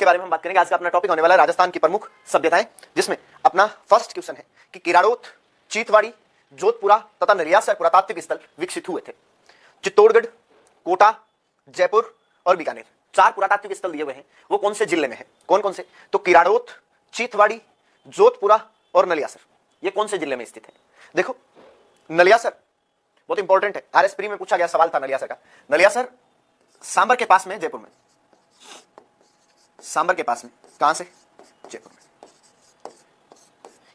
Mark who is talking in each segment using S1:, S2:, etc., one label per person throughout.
S1: उसके बारे में हम बात करेंगे। आज का अपना टॉपिक होने वाला है राजस्थान की प्रमुख सभ्यताएं, जिसमें अपना फर्स्ट क्वेश्चन है कि किराड़ोत, चीतवाड़ी, जोधपुरा तथा नरियासर पुरातात्विक स्थल विकसित हुए थे। चित्तौड़गढ़, कोटा, जयपुर और बीकानेर, 4 पुरातात्विक स्थल दिए हुए हैं। वो कौन से जिले में है? कौन कौन से? तो किराड़ोत, चीतवाड़ी, जोधपुरा और नलियासर, ये कौन से जिले में स्थित है? देखो, नलियासर बहुत इंपॉर्टेंट है, आरएस प्री में पूछा गया सवाल था नलियासर का। नलियासर सांबर के पास में, जयपुर में, सांबर के पास में। कहां से? जयपुर में।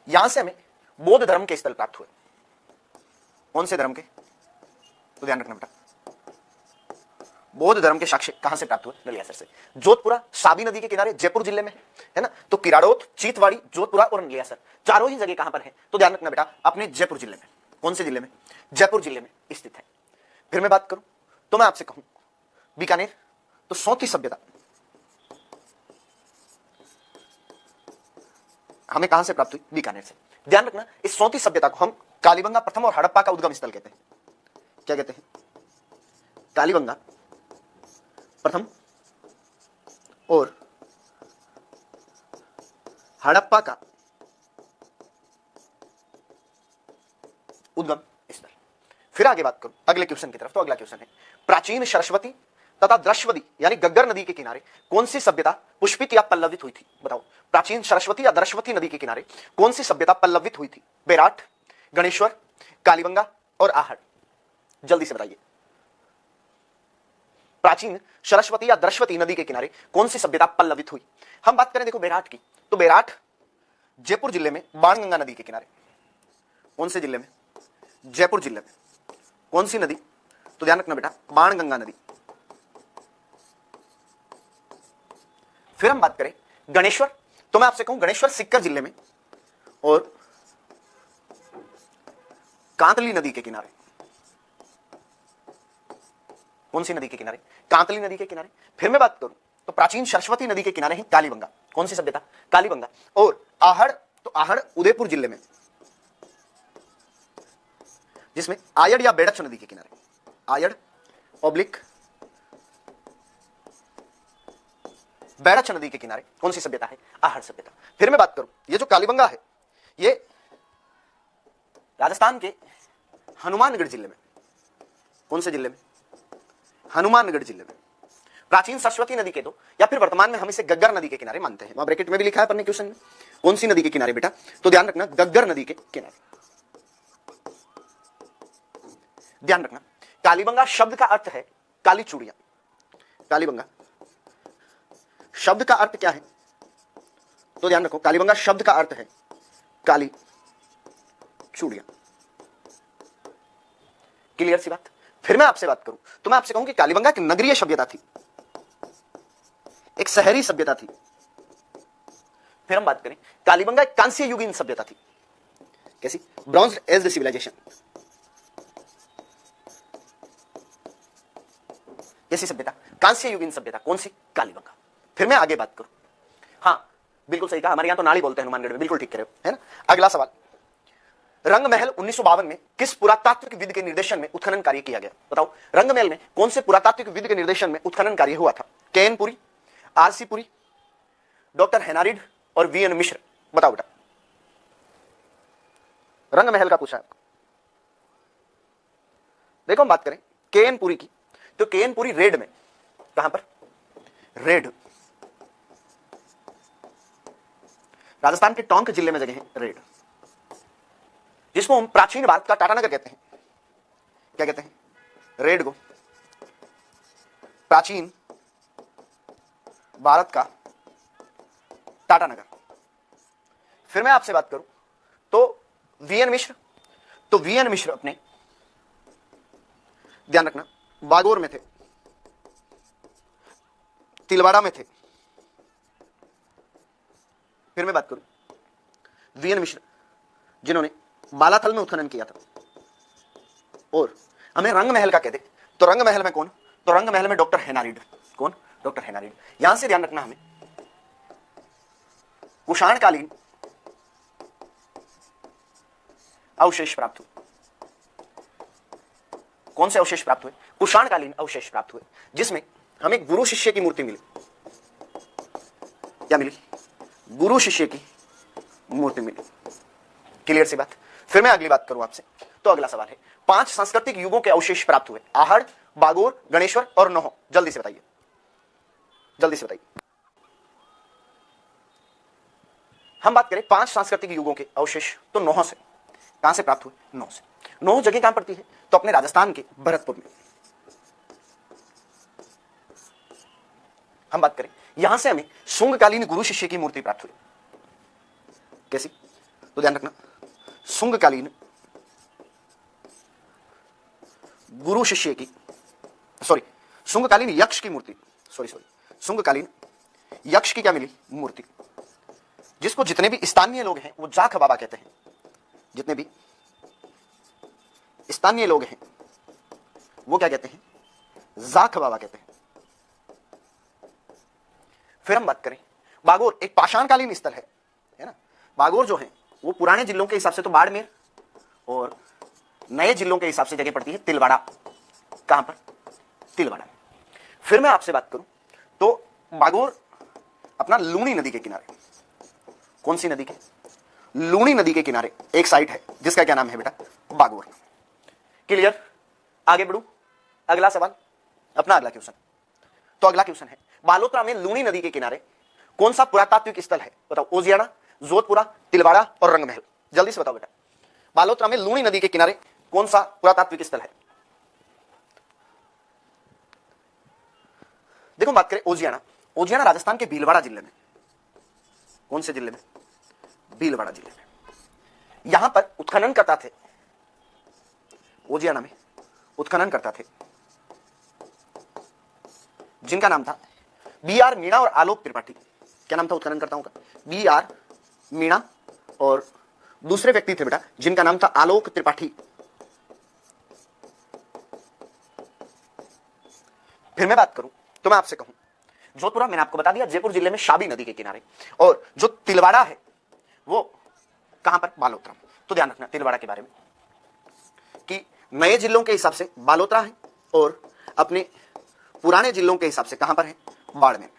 S1: यहां से हमें बौद्ध धर्म के स्थल प्राप्त हुए। कौन से धर्म के? तो ध्यान रखना बेटा, बौद्ध धर्म के साक्ष्य कहां से प्राप्त हुए? नलियासर से। जोधपुरा साबी नदी के किनारे, जयपुर जिले में है ना। तो किराड़ोत, चीतवाड़ी, जोधपुरा और नलियासर, चारों ही जगह कहां पर है? तो ध्यान रखना बेटा, अपने जयपुर जिले में। कौन से जिले में? जयपुर जिले में स्थित है। फिर मैं बात करूं तो मैं आपसे कहूं बीकानेर, तो सौती सभ्यता हमें कहां से प्राप्त हुई? बीकानेर से। ध्यान रखना, इस सौती सभ्यता को हम कालीबंगा प्रथम और हड़प्पा का उद्गम स्थल कहते हैं। क्या कहते हैं? कालीबंगा प्रथम और हड़प्पा का उद्गम स्थल। फिर आगे बात करूं अगले क्वेश्चन की तरफ, तो अगला क्वेश्चन है प्राचीन सरस्वती तथा द्रश्वती यानी गग्गर नदी के किनारे कौन सी सभ्यता पुष्पित या पल्लवित हुई थी? बताओ, प्राचीन सरस्वती या द्रश्वती नदी के किनारे कौन सी सभ्यता पल्लवित हुई थी? बेराट, गणेश्वर, कालीबंगा और आहड़। जल्दी से बताइए, प्राचीन सरस्वती या द्रश्वती नदी के किनारे कौन सी सभ्यता पल्लवित हुई? हम बात करें देखो बेराट की, तो बेराट जयपुर जिले में बाणगंगा नदी के किनारे। कौन से जिले में? जयपुर जिले में। कौन सी नदी? तो ध्यान रखना बेटा, बाणगंगा नदी। फिर हम बात करें गणेश्वर, तो मैं आपसे कहूं गणेश्वर सिक्कर जिले में और कांतली नदी के किनारे। कौन सी नदी के किनारे? कांतली नदी के किनारे। फिर मैं बात करूं तो प्राचीन सरस्वती नदी के किनारे है कालीबंगा। कौन सी सभ्यता? कालीबंगा। और आहड़, तो आहड़ उदयपुर जिले में, जिसमें आयड़ या बेड़च नदी के किनारे, आयड़ ऑब्लिक बेड़च नदी के किनारे कौन सी सभ्यता है? आहड़ सभ्यता। फिर मैं बात करूं, ये जो कालीबंगा है ये राजस्थान के हनुमानगढ़ जिले में। कौन से जिले में? हनुमानगढ़ जिले में। प्राचीन सरस्वती नदी के दो, या फिर वर्तमान में हम इसे गग्गर नदी के किनारे मानते हैं। वहां ब्रैकेट में भी लिखा है अपने क्वेश्चन में। कौन सी नदी के किनारे बेटा? तो ध्यान रखना, गग्गर नदी के किनारे। ध्यान रखना, कालीबंगा शब्द का अर्थ है काली चूड़ियां। कालीबंगा शब्द का अर्थ क्या है? तो ध्यान रखो, कालीबंगा शब्द का अर्थ है काली चूड़ियां। क्लियर सी बात। फिर मैं आपसे बात करूं तो मैं आपसे कहूं कि कालीबंगा की नगरीय सभ्यता थी, एक शहरी सभ्यता थी। फिर हम बात करें कालीबंगा एक कांस्य युगीन सभ्यता थी। कैसी? Bronze age civilization. कैसी सभ्यता? कांस्य युगीन सभ्यता। कौन सी? कालीबंगा। फिर मैं आगे बात करूं, हाँ बिल्कुल सही कहा, हमारे यहां तो नाली बोलते हैं हनुमानगढ़ में, बिल्कुल ठीक कह रहे हो, है ना। अगला सवाल, रंग महल 1952 में किस पुरातात्विक विद के निर्देशन में उत्खनन कार्य किया गया? बताओ, रंग महल में कौन से पुरातात्विक विद के निर्देशन में उत्खनन कार्य हुआ था? K N Puri, R C Puri, doctor हेनारिड और वीएन मिश्र। बताओ बेटा, रंग महल का पूछा है। देखो हम बात करें केएन पुरी की, तो केएन पुरी रेड में, कहां पर? रेड, राजस्थान के टोंक जिले में जगह है रेड, जिसको हम प्राचीन भारत का टाटानगर कहते हैं। क्या कहते हैं? रेड को प्राचीन भारत का टाटानगर। फिर मैं आपसे बात करूं तो वीएन मिश्र, तो वीएन मिश्र अपने, ध्यान रखना, बागोर में थे, तिलवाड़ा में थे। फिर मैं बात करूं वीएन मिश्र जिन्होंने बालाथल में उत्खनन किया था। और हमें रंग महल का कहते, तो रंग महल में कौन? तो रंग महल में डॉक्टर हेनारिड। कौन? डॉक्टर हेनारिड। यहां से ध्यान रखना, हमें कुषाणकालीन अवशेष प्राप्त हुए। कौन से अवशेष प्राप्त हुए? कुषाणकालीन अवशेष प्राप्त हुए, जिसमें हमें गुरु शिष्य की मूर्ति मिली। क्या मिली? गुरु शिष्य की मूर्ति मिली। क्लियर सी बात। फिर मैं अगली बात करूं आपसे, तो अगला सवाल है 5 सांस्कृतिक युगों के अवशेष प्राप्त हुए, आहड़, बागोर, गणेश्वर और नौह। जल्दी से बताइए, जल्दी से बताइए। हम बात करें 5 सांस्कृतिक युगों के अवशेष, तो नौह से। कहां से प्राप्त हुए? नौह से। नौह जगह कहां पड़ती है? तो अपने राजस्थान के भरतपुर में। हम बात करें, यहां से हमें शुंगकालीन गुरु शिष्य की मूर्ति प्राप्त हुई। कैसी? तो ध्यान रखना, शुंगकालीन गुरु शिष्य की, सॉरी शुंगकालीन यक्ष की मूर्ति, शुंगकालीन यक्ष की क्या मिली? मूर्ति, जिसको जितने भी स्थानीय लोग हैं वो जाख बाबा कहते हैं। जितने भी स्थानीय लोग हैं वो क्या कहते हैं? जाख बाबा कहते हैं। फिर हम बात करें, बागोर एक पाषाणकालीन स्थल है ना। बागोर जो है वो पुराने जिलों के हिसाब से तो बाड़मेर, और नए जिलों के हिसाब से जगह पड़ती है तिलवाड़ा। कहां पर? तिलवाड़ा। फिर मैं आपसे बात करूं तो बागोर अपना लूणी नदी के किनारे, कौन सी नदी के? लूणी नदी के किनारे एक साइट है जिसका क्या नाम है बेटा? बागोर। क्लियर? आगे बढ़ू, अगला सवाल, अपना अगला क्वेश्चन। तो अगला क्वेश्चन है, बालोतरा में लूणी नदी के किनारे कौन सा पुरातात्विक स्थल है? बताओ। ओजियाना, जोधपुरा, तिलवाड़ा और रंगमहल। जल्दी से बताओ बेटा, बालोतरा में लूणी नदी के किनारे कौन सा पुरातात्विक स्थल है? देखो बात करें ओजियाना, ओजियाना राजस्थान के भीलवाड़ा जिले में। कौन से जिले में? भीलवाड़ा जिले में। यहां पर उत्खनन करता थे, ओजियाना में उत्खनन करता थे जिनका नाम था बी.आर. मीणा और आलोक त्रिपाठी। क्या नाम था उत्खननकर्ताओं का? बी.आर. मीणा और दूसरे व्यक्ति थे बेटा जिनका नाम था आलोक त्रिपाठी। फिर मैं बात करूं तो मैं आपसे कहूं, जोधपुरा मैंने आपको बता दिया जयपुर जिले में शाबी नदी के किनारे, और जो तिलवाड़ा है वो कहां पर? बालोतरा। तो ध्यान रखना तिलवाड़ा के बारे में कि नए जिलों के हिसाब से बालोतरा है, और अपने पुराने जिलों के हिसाब से कहां पर है? बाड़मेर।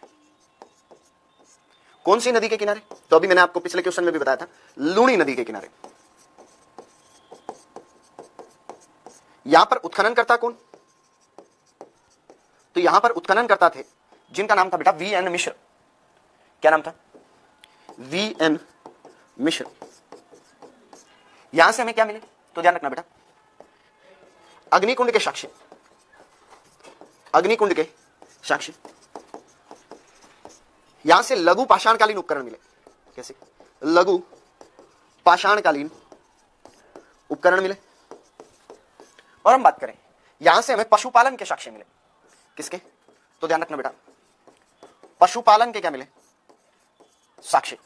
S1: कौन सी नदी के किनारे? तो अभी मैंने आपको पिछले क्वेश्चन में भी बताया था, लूणी नदी के किनारे। यहां पर उत्खनन करता कौन? तो यहां पर उत्खनन करता थे जिनका नाम था बेटा वी.एन. मिश्र। क्या नाम था? वी.एन. मिश्र। यहां से हमें क्या मिले? तो ध्यान रखना बेटा, अग्निकुंड के साक्ष्य, अग्निकुंड के साक्ष्य। यहां से लघु पाषाणकालीन उपकरण मिले। कैसे? लघु पाषाणकालीन उपकरण मिले। और हम बात करें, यहां से हमें पशुपालन के साक्ष्य मिले। किसके? तो ध्यान रखना बेटा, पशुपालन के क्या मिले? साक्ष्य।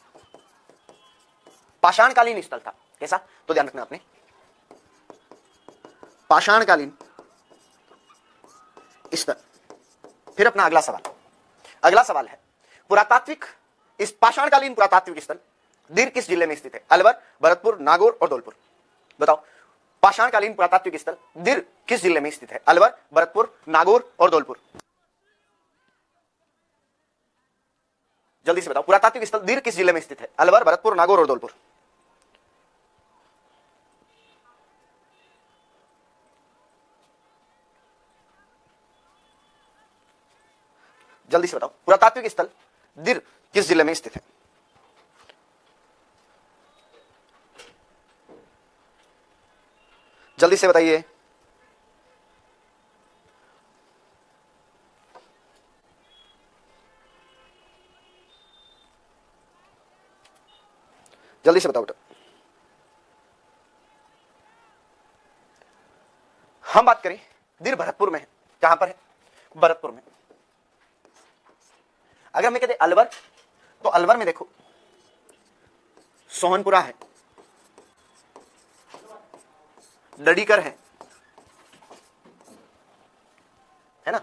S1: पाषाणकालीन स्थल था। कैसा? तो ध्यान रखना आपने, पाषाणकालीन स्थल। फिर अपना अगला सवाल, अगला सवाल है पुरातात्विक, इस पाषाणकालीन पुरातात्विक स्थल दीर किस जिले में स्थित है? अलवर, भरतपुर, नागौर और धौलपुर। बताओ, पाषाणकालीन पुरातात्विक स्थल दीर किस जिले में स्थित है? अलवर, भरतपुर, नागौर और धौलपुर। जल्दी से बताओ, पुरातात्विक स्थल दीर किस जिले में स्थित है? अलवर, भरतपुर, नागौर और धौलपुर। जल्दी से बताओ, पुरातात्विक स्थल दीर किस जिले में स्थित है? जल्दी से बताइए। जल्दी से बताओ बेटा। हम बात करें, दीर भरतपुर में है। कहां पर है? भरतपुर में। अगर हम कहते अलवर, तो अलवर में देखो सोहनपुरा है, डडीकर है ना,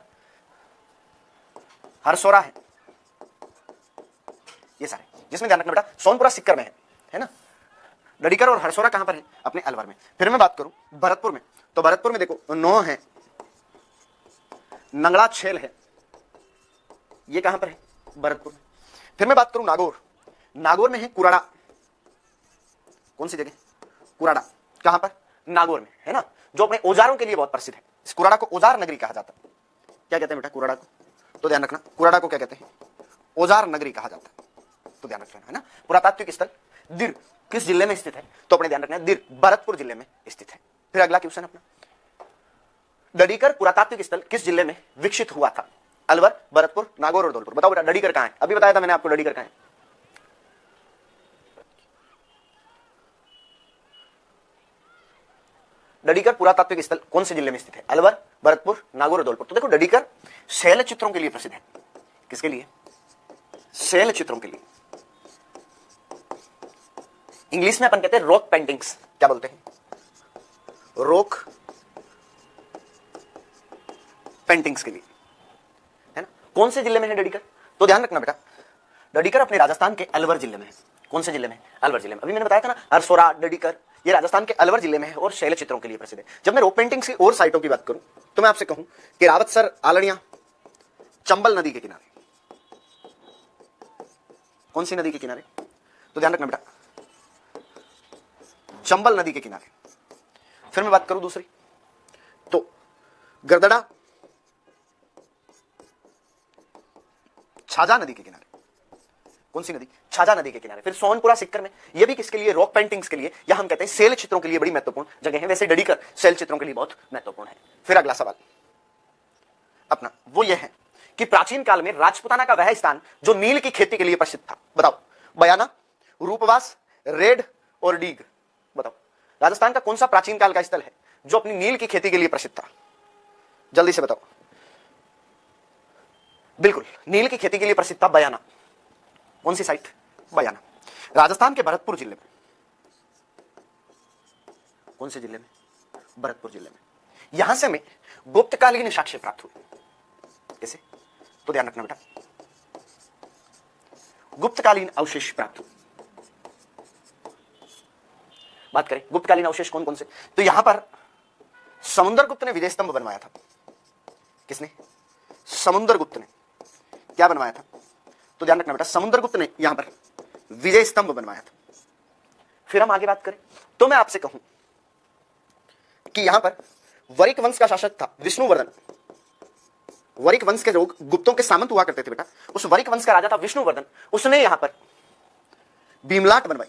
S1: हरसोरा है, ये सारे, जिसमें ध्यान रखना बेटा सोहनपुरा सिक्कर में है ना। डडीकर और हरसोरा कहां पर है? अपने अलवर में। फिर मैं बात करूं भरतपुर में, तो भरतपुर में देखो नौ है, नंगड़ा छेल है, ये कहां पर है? भरतपुर में। फिर मैं बात करूं नागौर, नागौर में है कुराड़ा। कौन सी जगह? कुराड़ा। कहां पर? नागौर में, है ना, जो अपने औजारों के लिए बहुत प्रसिद्ध है। इस कुराड़ा को औजार नगरी कहा जाता है। क्या कहते हैं बेटा कुराड़ा को? तो ध्यान रखना, कुराड़ा को क्या कहते हैं? औजार नगरी कहा जाता है, तो ध्यान रखना, है ना। पुरातात्विक स्थल दिर किस जिले में स्थित है? तो अपने ध्यान रखना है दिर भरतपुर जिले में स्थित है। फिर अगला क्वेश्चन अपना, डडीकर पुरातात्विक स्थल किस जिले में विकसित हुआ था? अलवर, भरतपुर, नागौर और धौलपुर। बताओ बेटा डडीकर कहां है? अभी बताया था मैंने आपको डडीकर कहां है। डडीकर पुरातात्विक स्थल कौन से जिले में स्थित है? अलवर, भरतपुर, नागौर और धौलपुर। तो देखो डडीकर शैल चित्रों के लिए प्रसिद्ध है। किसके लिए? शैल चित्रों के लिए। इंग्लिश में अपन कहते हैं रॉक पेंटिंग्स। क्या बोलते हैं? रॉक पेंटिंग्स के लिए, है ना। कौन से जिले में है डडीकर? तो ध्यान रखना बेटा, डडीकर अपने राजस्थान के अलवर जिले में है। कौन से जिले में? अलवर जिले में। अभी मैंने बताया था ना, हरसोरा, डडीकर, ये राजस्थान के अलवर जिले में है और शैल चित्रों के लिए प्रसिद्ध है। जब मैं रॉक पेंटिंग्स की और साइटों की बात करूं तो मैं आपसे कहूं कि रावतसर, आलड़िया, चंबल नदी के किनारे। कौन सी नदी के किनारे? तो ध्यान रखना बेटा, चंबल नदी के किनारे। फिर मैं बात करूं दूसरी, तो गरदड़ा, छाजा नदी के किनारे। कौन सी नदी? छाजा नदी के किनारे। फिर सोनपुरा सिक्कर में, ये भी किसके लिए? रॉक पेंटिंग्स के लिए, या हम कहते हैं शैल चित्रों के लिए बड़ी महत्वपूर्ण जगह है। वैसे डडीकर शैल चित्रों के लिए बहुत महत्वपूर्ण है। फिर अगला सवाल अपना वो ये है कि प्राचीन काल में राजपुताना का वह स्थान जो नील की खेती के लिए प्रसिद्ध था। बताओ, बयाना, रूपवास, रेड और डीग। बताओ राजस्थान का कौन सा प्राचीन काल का स्थल है जो अपनी नील की खेती के लिए प्रसिद्ध था? जल्दी से बताओ। बिल्कुल, नील की खेती के लिए प्रसिद्ध था बयाना। कौन सी साइट? बयाना, राजस्थान के भरतपुर जिले में। कौन से जिले में? भरतपुर जिले में। यहां से हमें गुप्तकालीन साक्ष्य प्राप्त हुए। कैसे? तो ध्यान रखना बेटा, गुप्तकालीन अवशेष प्राप्त हुए। बात करें गुप्तकालीन अवशेष कौन कौन से, तो यहां पर समुद्रगुप्त ने विजय स्तंभ बनवाया था। किसने? समुद्रगुप्त ने। क्या बनवाया था? तो ध्यान रखना बेटा, समुद्रगुप्त ने यहां पर विजय स्तंभ बनवाया था। फिर हम आगे बात करें तो मैं आपसे कहूं कि यहां पर वरिक वंश का शासक था विष्णुवर्धन। वरिक वंश के लोग गुप्तों के सामंत हुआ करते थे बेटा, उस वरिक वंश का राजा था विष्णुवर्धन। उसने यहां पर भीमलाट बनवाई।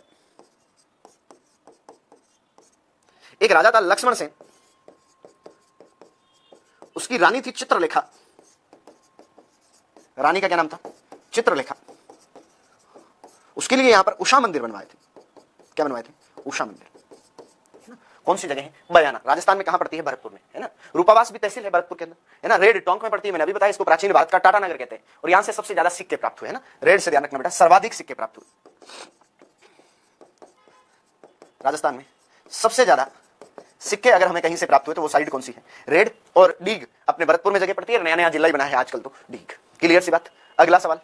S1: एक राजा था लक्ष्मण सेन, उसकी रानी थी चित्रलेखा। रानी का क्या नाम था? चित्रलेखा। उसके लिए यहां पर उषा मंदिर बनवाए थे। क्या बनवाए थे? उषा मंदिर। कौन सी जगह है? बयाना, राजस्थान में। कहां पड़ती है? भरतपुर में, है ना। रूपावास भी तहसील है भरतपुर के अंदर, है ना। रेड टोंक में पड़ती है, मैंने अभी बताया। इसको प्राचीन भारत का टाटा नगर कहते हैं और यहां से सबसे ज्यादा सिक्के प्राप्त हुए, है ना। रेड से ध्यान रखना बेटा, सर्वाधिक सिक्के प्राप्त हुए। राजस्थान में सबसे ज्यादा सिक्के अगर हमें कहीं से प्राप्त हुए तो वो साइड कौन सी है? रेड और डीग अपने भरतपुर में जगह पड़ती है। नया नया जिला ही बना है आजकल तो डीग। क्लियर सी बात। अगला सवाल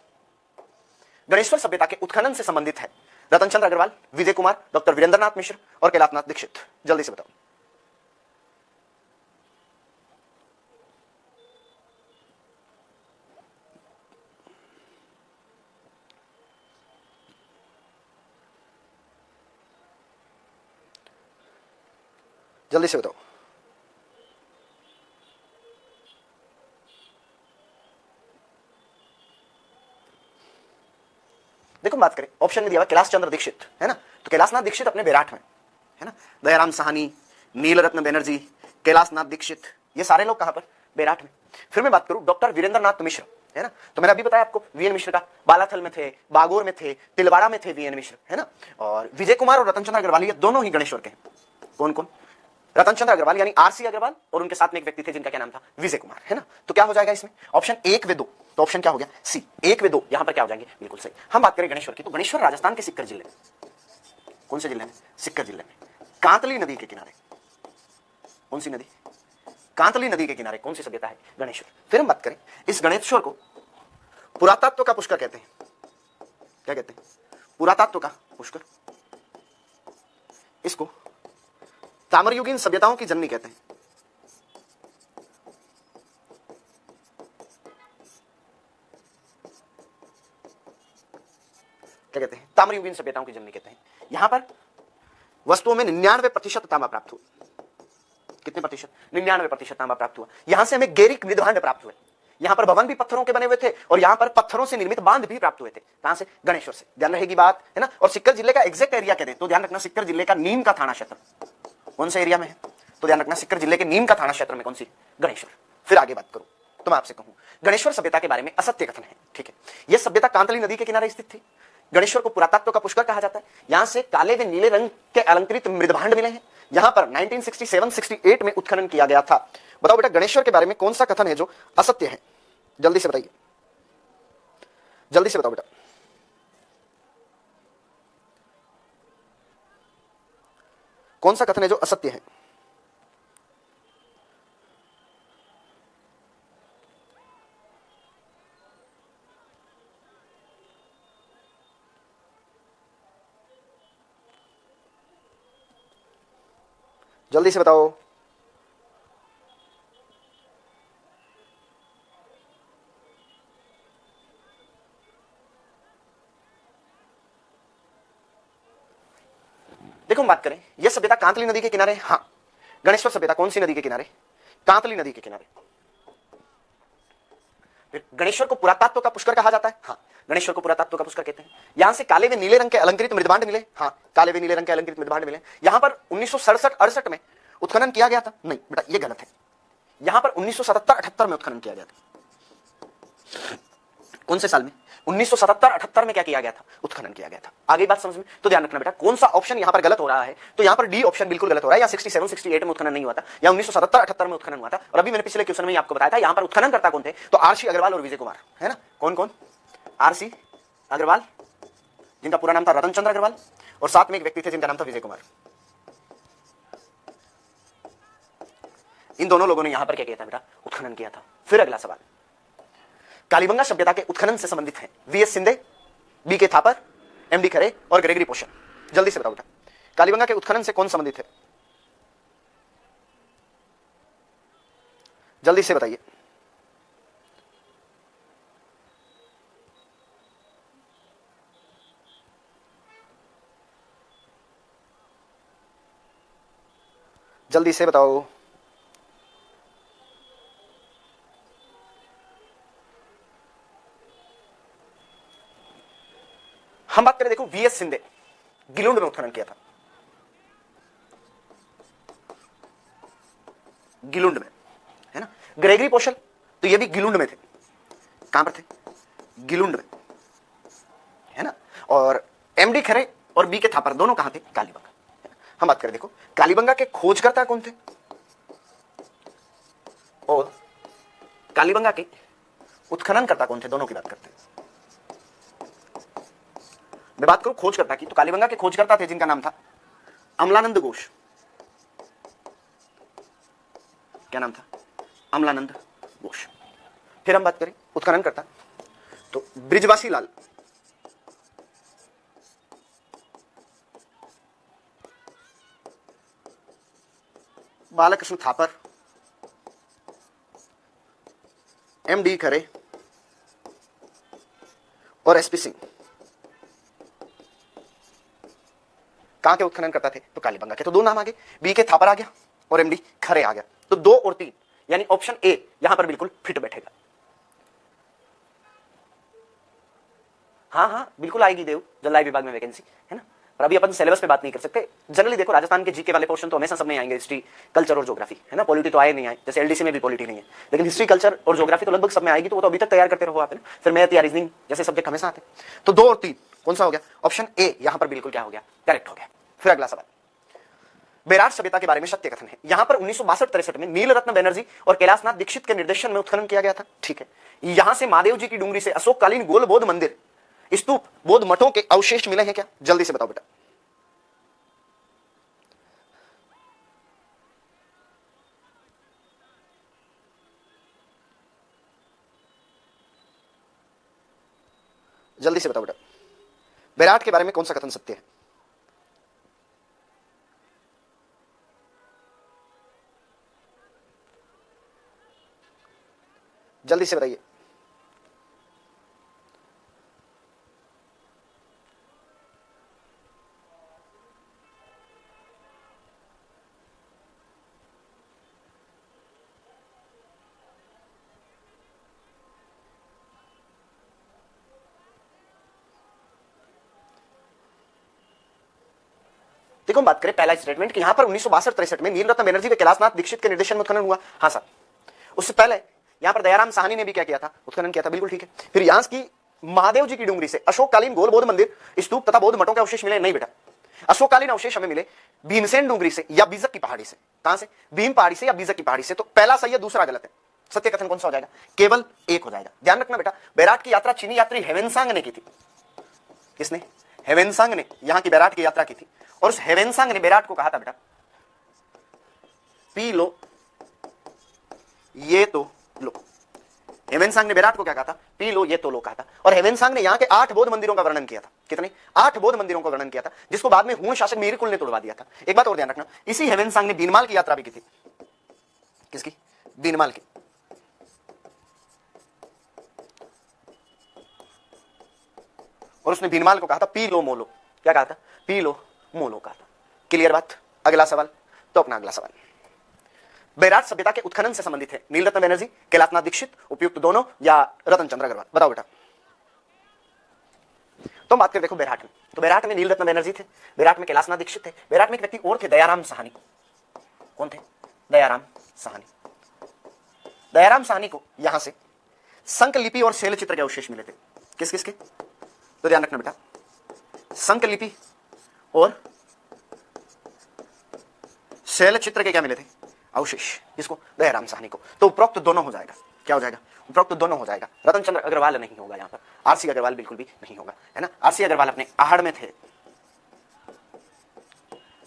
S1: गणेश्वर सभ्यता के उत्खनन से संबंधित है। रतन चंद्र अग्रवाल, विजय कुमार, डॉक्टर वीरेंद्रनाथ मिश्र और कैलाशनाथ दीक्षित। जल्दी से बताओ। जल्दी से बताओ। देखो बात करें, ऑप्शन में दिया हुआ कैलाश चंद्र दीक्षित, है ना। तो कैलाशनाथ दीक्षित अपने बेराट में, है ना। दयाराम साहनी, नीलरत्न बनर्जी, कैलाशनाथ दीक्षित, ये सारे लोग कहां पर? बेराट में। फिर मैं बात करूं डॉक्टर वीरेंद्रनाथ मिश्र, है ना। तो मैंने अभी बताया आपको वीएन मिश्र का, बालाथल में थे, बागोर में थे, तिलवाड़ा में थे वीएन मिश्र, है ना। और विजय कुमार और रतन चंद्र अग्रवाल, ये दोनों ही गणेश्वर के हैं। कौन कौन? रतन चंद्र अग्रवाल यानी आरसी अग्रवाल, और उनके साथ में एक व्यक्ति थे जिनका क्या नाम था? विजय कुमार, है ना। तो क्या हो जाएगा इसमें? ऑप्शन 1 व 2। तो ऑप्शन क्या हो गया? सी, 1 व 2 यहां पर क्या हो जाएंगे? बिल्कुल सही। हम बात करें गणेश्वर की, तो गणेश्वर राजस्थान के सिक्कर जिले में। कौन से जिले में? सिक्कर जिले में, कांतली नदी के किनारे। कौन सी नदी? कांतली नदी के किनारे कौन सी सभ्यता है? गणेश्वर। फिर हम बात करें इस गणेश्वर को पुरातत्व का पुष्कर कहते हैं। क्या कहते हैं? पुरातत्व का पुष्कर। इसको ताम्रयुगीन सभ्यताओं की जननी कहते हैं। क्या कहते हैं, ताम्रयुगीन सभ्यताओं की जननी कहते हैं। यहां पर वस्तुओं में 99% तांबा प्राप्त हुआ। कितने प्रतिशत? 99% तांबा प्राप्त हुआ। यहां से हमें गेरिक मृदभांड प्राप्त हुए। यहां पर भवन भी पत्थरों के बने हुए थे और यहां पर पत्थरों से निर्मित बांध भी प्राप्त हुए थे। कहां से? गणेश्वर से। ध्यान रहेगी बात, है ना। और सिक्कर जिले का एग्जैक्ट एरिया कह दें तो ध्यान रखना, सिक्कर जिले का नीम का थाना क्षेत्र कौन से एरिया में है? तो ध्यान रखना, सिक्कर जिले के नीम का थाना क्षेत्र में कौन सी? गणेश्वर। फिर आगे बात करूं तो मैं आपसे कहूं, गणेश्वर सभ्यता के बारे में असत्य कथन है, ठीक है। यह सभ्यता कांतली नदी के किनारे स्थित थी। गणेश्वर को पुरातत्व का पुष्कर कहा जाता है। यहां से काले व नीले रंग के अलंकृत मृदभांड मिले हैं। यहां पर 1967-68 में उत्खनन किया गया था। बताओ बेटा, गणेश्वर के बारे में कौन सा कथन है जो असत्य है? जल्दी से बताइए, जल्दी से बताओ बेटा। कौन सा कथन है जो असत्य है? जल्दी से बताओ। देखो हम बात करें, यह सभ्यता कांतली नदी के किनारे, हाँ। गणेश्वर सभ्यता कौन सी नदी के किनारे? कांतली नदी के किनारे। फिर गणेश्वर को पुरातत्व का पुष्कर कहा जाता है, हाँ। गणेश्वर को पुरातत्व का पुष्कर कहते हैं। यहां से काले व नीले रंग के अलंकृत मृदभांड मिले, हाँ। काले व नीले रंग के अलंकृत मृदभांड मिले। यहां पर 1967-68 में उत्खनन किया गया था, नहीं बेटा ये गलत है। यहां पर 1977-78 में उत्खनन किया गया था। कौन से साल में? 1977-78 में क्या किया गया था? उत्खनन किया गया था। आगे बात समझ में? तो ध्यान रखना बेटा, कौन सा ऑप्शन यहां पर गलत हो रहा है? तो यहां पर डी ऑप्शन बिल्कुल गलत हो रहा है। या 67-68 में उत्खनन नहीं हुआ था, या 1977-78 में उत्खनन हुआ था। और अभी मैंने पिछले क्वेश्चन में आपको बताया था, यहां पर उत्खनन करता कौन थे? तो आरसी अग्रवाल और विजय कुमार, है ना। कौन कौन? आरसी अग्रवाल, जिनका पूरा नाम था रतन चंद्र अग्रवाल, और साथ में एक व्यक्ति थे जिनका नाम था विजय कुमार। इन दोनों लोगों ने यहां पर क्या किया था बेटा? उत्खनन किया था। फिर अगला सवाल, कालीबंगा सभ्यता के उत्खनन से संबंधित हैं V S Shinde, B K Thapar, M D Khare और ग्रेगरी पोशन। जल्दी से बताओ बेटा, कालीबंगा के उत्खनन से कौन संबंधित है? जल्दी से बताइए। जल्दी से बताओ। हम बात करें, देखो वीएस सिंधे गिलुंड में उत्खनन किया था, गिलुंड में, है ना। ग्रेगरी पोशल तो ये भी गिलुंड में थे। कहां पर थे? गिलुंड में, है ना। और एमडी खरे और बी के थापर दोनों कहां थे? कालीबंगा। हम बात करें, देखो कालीबंगा के खोजकर्ता कौन थे और कालीबंगा के उत्खननकर्ता कौन थे, दोनों की बात करते हैं। मैं बात करूं खोजकर्ता की, तो कालीबंगा के खोजकर्ता थे जिनका नाम था अमलानंद घोष। क्या नाम था? अमलानंद घोष। फिर हम बात करें उत्खननकर्ता, तो ब्रिजवासी लाल, बालकृष्ण थापर, एमडी खरे और एसपी सिंह। कहां के उत्खनन करता थे? तो कालीबंगा के। तो दो नाम आ गए, बी के थापर आ गया और एमडी खरे आ गया। तो 2 और 3 यानी ऑप्शन ए यहां पर बिल्कुल फिट बैठेगा। हाँ बिल्कुल आएगी देव, जलदाय विभाग में वैकेंसी, है ना। पर अभी अपन सिलेबस पे बात नहीं कर सकते। जनरली देखो राजस्थान के जीके वाले पोर्शन तो हमेशा सब नहीं आएंगे, हिस्ट्री कल्चर और ज्योग्राफी, है ना। पॉलिटी तो आए नहीं आए, जैसे एलडीसी में भी पॉलिटी नहीं है, लेकिन हिस्ट्री कल्चर और ज्योग्राफी तो लगभग सब में आएगी। तो वो तो अभी तक तैयार करते रहो आप, है ना। फिर मैथ या रीजनिंग जैसे सब्जेक्ट हमेशा आते हैं। तो 2 और 3 कौन सा हो गया? ऑप्शन ए यहां पर बिल्कुल क्या हो गया? करेक्ट हो गया। फिर अगला सवाल, बेरार सभ्यता के बारे में सत्य कथन है। यहां पर 1962-63 में नीलरत्न बनर्जी और कैलाशनाथ दीक्षित के निर्देशन में उत्खनन किया गया था, ठीक है। यहां से महादेव जी की डूंगरी से अशोककालीन गोल बौद्ध मंदिर, स्तूप, बौद्ध मठों के अवशेष मिले हैं क्या? जल्दी से बताओ बेटा। जल्दी से बताओ बेटा, बेराट के बारे में कौन सा कथन सत्य है? जल्दी से बताइए। देखो हम बात करें पहला स्टेटमेंट कि यहां पर 1962-63 में नीलरत्न बनर्जी व कैलाशनाथ दीक्षित के निर्देशन में उत्खनन हुआ। हाँ सर, उससे पहले यहां पर दयाराम साहनी ने भी क्या किया था, उत्खनन किया था, बिल्कुल ठीक है। फिर यहां की महादेव जी की डूंगरी से अशोककालीन गोल बौद्ध मंदिर, स्तूप तथा बौद्ध मठों के अवशेष मिले नहीं बेटा, अशोककालीन अवशेष हमें मिले भीमसेन डूंगरी से या बीजक की पहाड़ी से। कहां से, भीम पहाड़ी से या बीजक की पहाड़ी से। तो पहला सही है, दूसरा गलत है। सत्य कथन कौन सा हो जाएगा, केवल एक हो जाएगा। ध्यान रखना बेटा, बैराट की यात्रा चीनी यात्री हेवेनसांग ने की थी। किसने, हेवेनसांग ने यहां की बैराट की यात्रा की थी। और उस हेवेनसांग ने बैराट को कहा था बेटा पी लो ये तो लो। हेवेनसांग ने बैराट को क्या कहा था, पी लो ये तो लो कहा था। और हेवेनसांग ने यहां के 8 बौद्ध मंदिरों का वर्णन किया था। कितने, 8 बौद्ध मंदिरों का वर्णन किया था, जिसको बाद में हुण शासक मीरकुल ने तोड़वा दिया था। एक बात और ध्यान रखना, इसी हेवेनसांग ने बीनमाल की यात्रा भी की थी। किसकी, बीनमाल की। और उसने बीनमाल को कहा था पी लो मोलो, क्या कहा था, पी लो मोलो कहा था। क्लियर बात। अगला सवाल, तो अपना अगला सवाल बैराट सभ्यता के उत्खनन से संबंधित है। नीलरत्न बनर्जी, कैलाशनाथ दीक्षित, उपयुक्त दोनों या रतन चंद्र अग्रवाल, बताओ बेटा। तो बात करें देखो बैराट में, तो बैराट में नीलरत्न बनर्जी थे, बैराट में कैलाशनाथ दीक्षित थे, बैराट में एक व्यक्ति और थे दयाराम साहनी। कौन थे, दयाराम साहनी। दयाराम साहनी को यहां से संकलिपि और शैलचित्र के अवशेष मिले थे। किस किसके, तो ध्यान रखना बेटा, संकलिपि और शैलचित्र के क्या मिले थे, अवशेष। इसको, दयाराम साहनी को। तो उपरोक्त दोनों हो जाएगा, क्या हो जाएगा, उपरोक्त दोनों हो जाएगा। रतन चंद्र अग्रवाल नहीं होगा यहां पर, आरसी अग्रवाल बिल्कुल भी नहीं होगा, है ना। आरसी अग्रवाल अपने आहड़ में थे,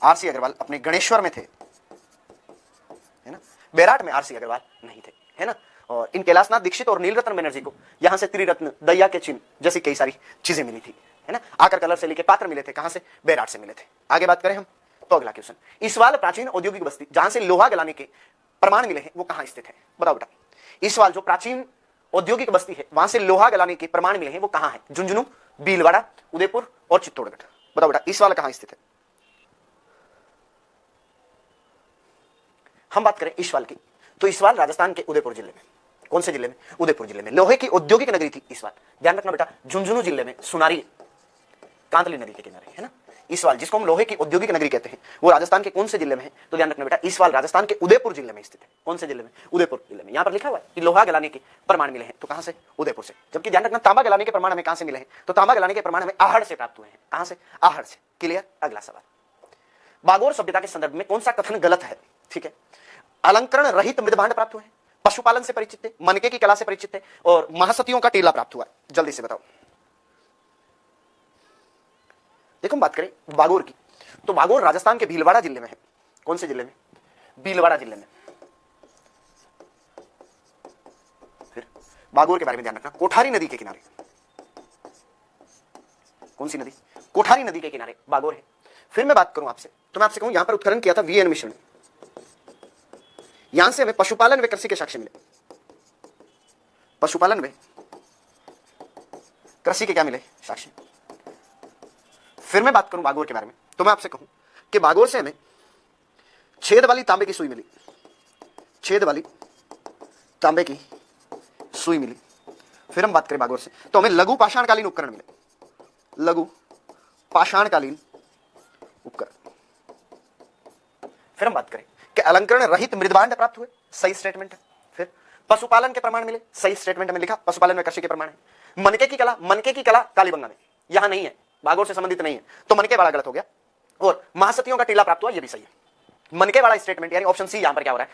S1: आरसी अग्रवाल अपने गणेश्वर में थे, है ना। बैराट में आरसी अग्रवाल नहीं थे, है ना। और इन कैलाशनाथ दीक्षित और नीलरत्न बनर्जी को यहां से त्रिरत्न, दैया के चिन्ह जैसी कई सारी चीजें मिली थी, है ना। आकर कलर से लेके पात्र मिले थे, कहां से, बैराट से मिले थे। आगे बात करें हम, तो अगला क्वेश्चन, इसवाल प्राचीन औद्योगिक बस्ती जहां से लोहा गलाने के प्रमाण मिले हैं वो कहां स्थित है, बताओ बेटा। इसवाल जो प्राचीन औद्योगिक बस्ती है वहां से लोहा गलाने के प्रमाण मिले हैं वो कहां है, झुंझुनू, भीलवाड़ा, उदयपुर और चित्तौड़गढ़, बताओ बेटा इसवाल कहां स्थित है। हम बात करें इसवाल की, तो इसवाल राजस्थान के उदयपुर जिले में, कौन से जिले में, उदयपुर जिले में। लोहे की औद्योगिक नगरी थी इसवाल। ध्यान रखना बेटा, झुंझुनू जिले में सुनारी, कांतली नदी के किनारे, है ना। इसवाल जिसको हम लोहे की औद्योगिक नगरी कहते हैं वो राजस्थान के कौन से जिले में है, तो ध्यान रखना बेटा इसवाल राजस्थान के उदयपुर जिले में स्थित है। कौन से जिले में, उदयपुर जिले में। यहां पर लिखा हुआ है कि लोहा गलाने के प्रमाण मिले हैं, तो कहां से, उदयपुर से। जबकि ध्यान रखना तांबा गलाने के प्रमाण हमें कहां से मिले हैं, तो तांबा गलाने के प्रमाण हमें आहड़ से प्राप्त हुए हैं। कहां से, आहड़ से। क्लियर। अगला सवाल, बागोर सभ्यता के संदर्भ में कौन सा कथन गलत है, ठीक है। अलंकरण रहित मृदभांड प्राप्त हुए हैं, पशुपालन से परिचित थे, मनके की कला से परिचित थे और महासतियों का टीला प्राप्त हुआ। जल्दी से बताओ। देखो हम बात करें बागोर की, तो बागोर राजस्थान के भीलवाड़ा जिले में है। कौन से जिले में, भीलवाड़ा जिले में। फिर बागोर के बारे में ध्यान रखना, कोठारी नदी के किनारे। कौन सी नदी, कोठारी नदी के किनारे बागोर है। फिर मैं बात करूं आपसे, तो मैं आपसे कहूं यहां पर उत्खनन किया था वीएन मिश्र ने। यहां से हमें पशुपालन व कृषि के साक्ष्य मिले, पशुपालन व कृषि के क्या मिले, साक्ष्य। फिर मैं बात करूं बागोर के बारे में, तो मैं आपसे कहूं कि बागोर से हमें छेद वाली तांबे की सुई मिली, छेद वाली तांबे की सुई मिली। फिर हम बात करें बागोर से, तो हमें लघु पाषाणकालीन उपकरण मिले, लघु पाषाणकालीन उपकरण। फिर हम बात करें कि अलंकरण रहित मृदभांड प्राप्त हुए, सही स्टेटमेंट है। फिर पशुपालन के प्रमाण मिले, सही स्टेटमेंट में लिखा, पशुपालन में कृषि के प्रमाण है। मनके की कला, मनके की कला कालीबंगा में, यहां नहीं है, बागोर से संबंधित नहीं है, तो मनके वाला गलत हो गया। और महासतियों का टीला प्राप्त हुआ, यह भी सही है। मनके वाला स्टेटमेंट यानी ऑप्शन सी यहां पर क्या हो रहा है,